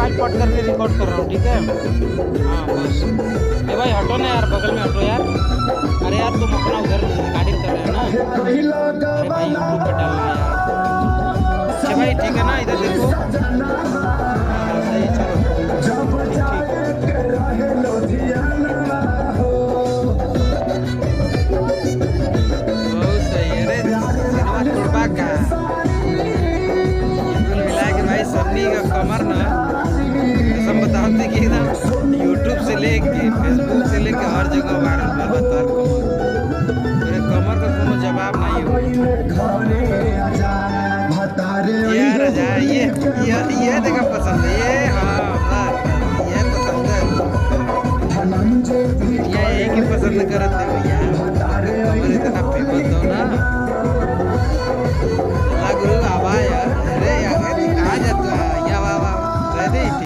Mobile cut करके record कर रहा हूँ, ठीक है। हाँ बस ए भाई हटो ना यार, बगल में हटो यार। अरे यार तुम अपना उधर रिकॉर्डिंग कर रहे हैं ना। अरे भाई यूट्यूब पे डालना है यार। अच्छा भाई ठीक है ना, इधर देखो। हाँ सही, चलो ठीक बहुत सही। अरे सिनेमा तोड़बा का कुल मिला के भाई सन्नी का कमर ना, कसम बताओ थे कि एकदम यूट्यूब से लेके फेसबुक से लेके हर जगह वायरल कर बता कमर। मेरे कमर का कोनो जवाब नहीं हो यार। जा ये देखा पसंद है ये। हाँ बस ये पसंद है, ये यही की पसंद करते हो यार। कमर इतना फेमस हो ना, गुरु आवा यार। अरे यार कहाँ जाता या वाह वाह।